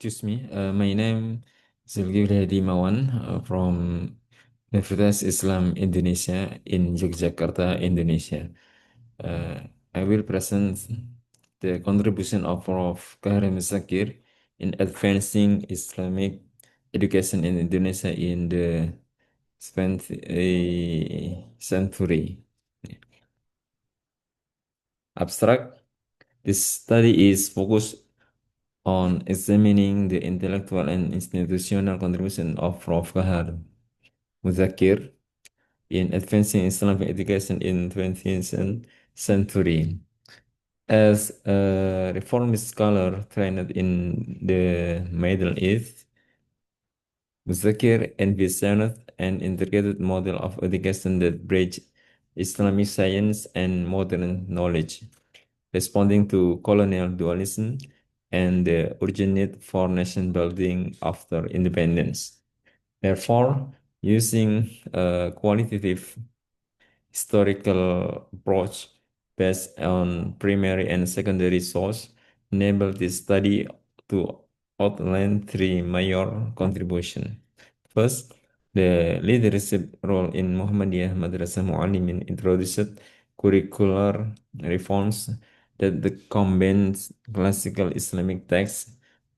Excuse me. My name is Zulkifli Hadi Mawan from Universitas Islam Indonesia in Yogyakarta, Indonesia. Uh, I will present the contribution of Prof. Karim Zakir in advancing Islamic education in Indonesia in the 20th century. Abstract. This study is focused on examining the intellectual and institutional contribution of Prof. Kahar Muzakir in advancing Islamic education in 20th century. As a reformist scholar trained in the Middle East, Muzakir envisioned an integrated model of education that bridged Islamic science and modern knowledge, responding to colonial dualism and the urgent need for nation building after independence. Therefore, using a qualitative historical approach based on primary and secondary source enabled this study to outline three major contributions. First, the leadership role in Muhammadiyah Madrasah Mu'allimin introduced curricular reforms that combines classical Islamic texts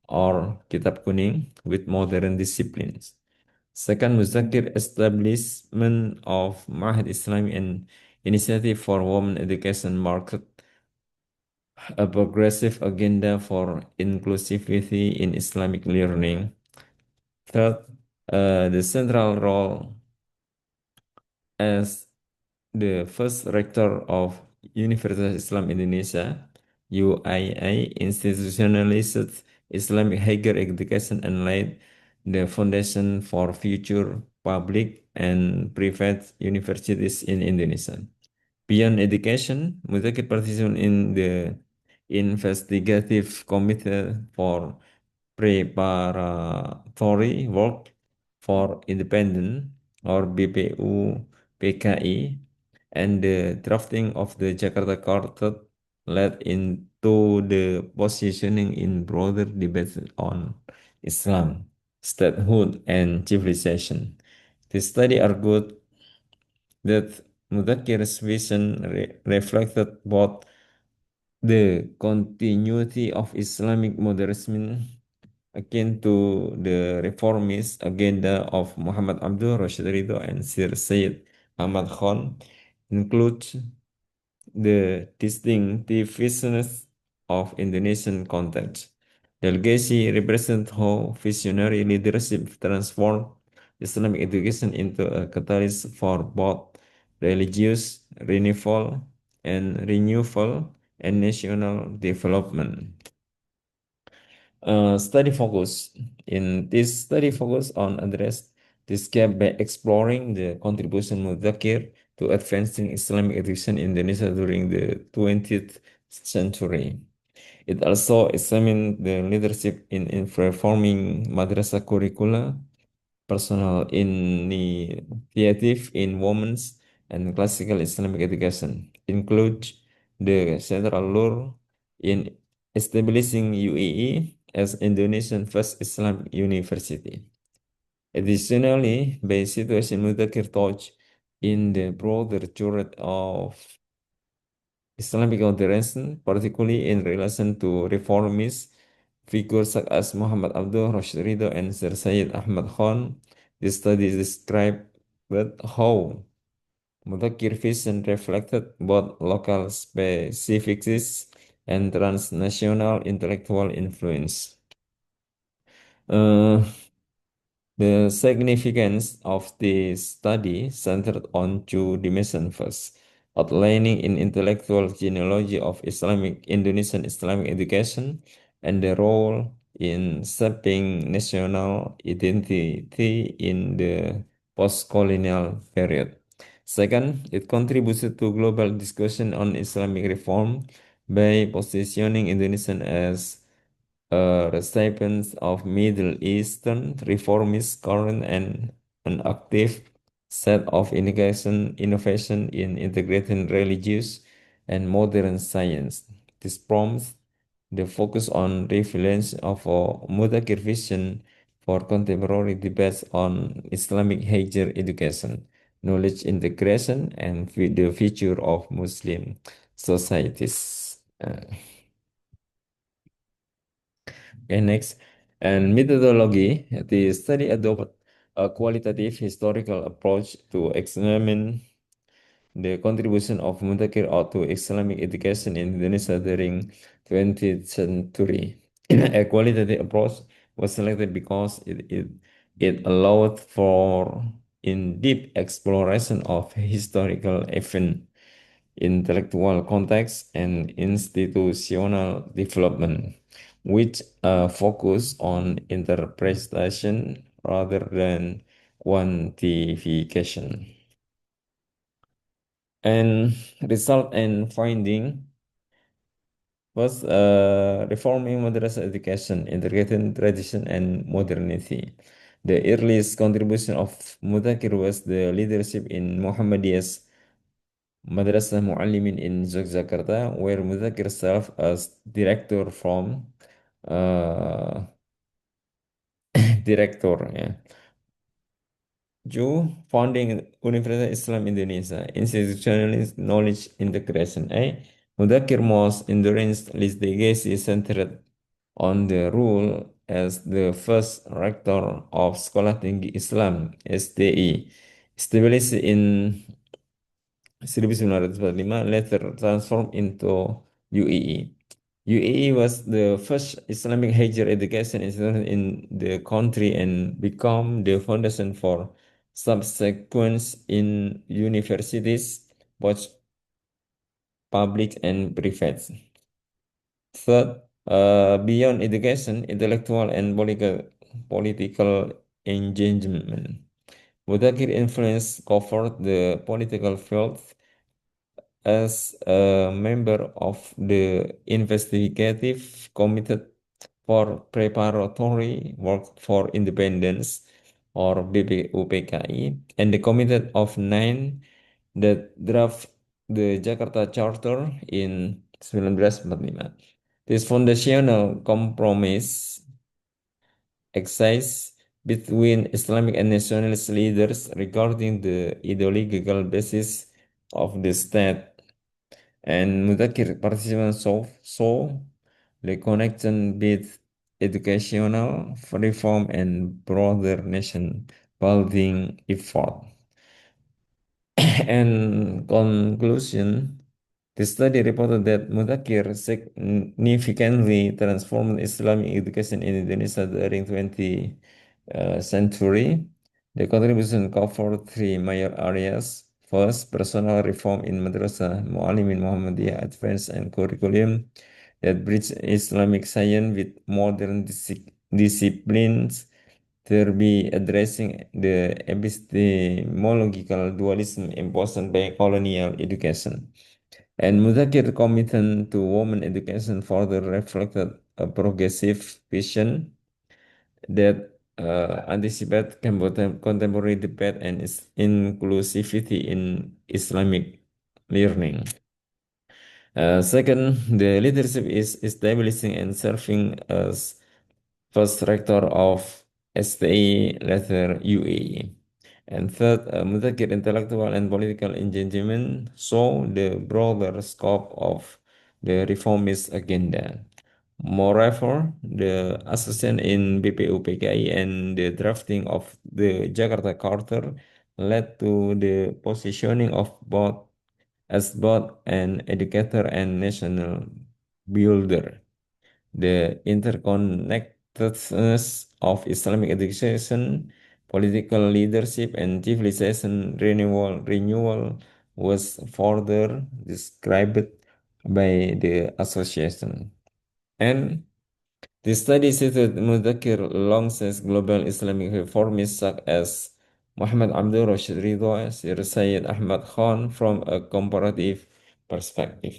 or Kitab Kuning with modern disciplines. Second, Muzakir establishment of Mahad Islami and Initiative for Women Education marked a progressive agenda for inclusivity in Islamic learning. Third, the central role as the first rector of Universitas Islam Indonesia, UIA, institutionalized Islamic higher education and laid the foundation for future public and private universities in Indonesia. Beyond education, Muzakir participated in the investigative committee for preparatory work for independent or BPU PKI and the drafting of the Jakarta Quartet led into the positioning in broader debates on Islam, statehood, and civilization. The study argued that Mudakir's vision reflected both the continuity of Islamic modernism akin to the reformist agenda of Muhammad Abdul Rashid Ridho and Sir Syed Ahmad Khan includes the distinctiveness of Indonesian context. The legacy represents how visionary leadership transformed Islamic education into a catalyst for both religious renewal and national development. Study focus. In this study focus on address this gap by exploring the contribution Mudakir to advancing Islamic education in Indonesia during the 20th century. It also examined the leadership in reforming madrasah curricula, personal initiative in women's and classical Islamic education, include the central role in establishing UII as Indonesian first Islamic university. Additionally, by situation Mudakir touch in the broader church of Islamic moderation, particularly in relation to reformist figures such as Muhammad Abdul Rashid Ridho and Sir Syed Ahmad Khan. This study described how Mudakir vision reflected both local specificities and transnational intellectual influence. Uh, The significance of this study centered on two dimensions. First, outlining in intellectual genealogy of Islamic Indonesian Islamic education and the role in shaping national identity in the post-colonial period. Second, it contributed to global discussion on Islamic reform by positioning Indonesian as recipients of Middle Eastern reformist current and an active set of innovation in integrating religious and modern science. This prompts the focus on relevance of a Mudakir vision for contemporary debates on Islamic higher education, knowledge integration, and the future of Muslim societies. Okay, next. And methodology, the study adopted a qualitative historical approach to examine the contribution of Mudakir to Islamic education in Indonesia during 20th century. A qualitative approach was selected because it allowed for in-depth exploration of historical events, intellectual context, and institutional development, which focus on interpretation rather than quantification. And result and finding was reforming madrasah education, integrating tradition and modernity. The earliest contribution of Mudakir was the leadership in Muhammadiyah's Madrasah Muallimin in Yogyakarta, where Mudakir served as director from uh, director. Yeah. Founding Universitas Islam Indonesia, institutional knowledge integration. Mudakir Most Endurance legacy centered on the role as the first rector of Sekolah Tinggi Islam (STI), established in 1945, later transformed into UII. UAE was the first Islamic higher education institution in the country and became the foundation for subsequent in universities, both public and private. Third, beyond education, intellectual and political engagement. Mudakir influence covered the political field as a member of the investigative committee for preparatory work for independence or BPUPKI and the committee of nine that draft the Jakarta Charter in 1945. This foundational compromise exists between Islamic and nationalist leaders regarding the ideological basis of the state, and Mudakir participants saw the connection with educational reform and broader nation building effort. And conclusion, the study reported that Mudakir significantly transformed Islamic education in Indonesia during 20th century. The contribution covered three major areas. First, personal reform in Madrasah Muallimin Muhammadiyah advanced and curriculum that bridge Islamic science with modern disciplines, be addressing the epistemological dualism imposed by colonial education. And Mudakir commitment to women education further reflected a progressive vision that anticipate contemporary debate and inclusivity in Islamic learning. Second, the leadership is establishing and serving as first rector of STI, later UAE. And third, Mudakir intellectual and political engagement saw the broader scope of the reformist agenda. Moreover, the association in BPUPKI and the drafting of the Jakarta Charter led to the positioning of both as both an educator and national builder. The interconnectedness of Islamic education, political leadership, and civilization renewal was further described by the association. And the study cited Mudakir alongside global Islamic reformists such as Muhammad Abdul Rashid Ridha, Sir Syed Ahmad Khan from a comparative perspective.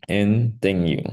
And thank you.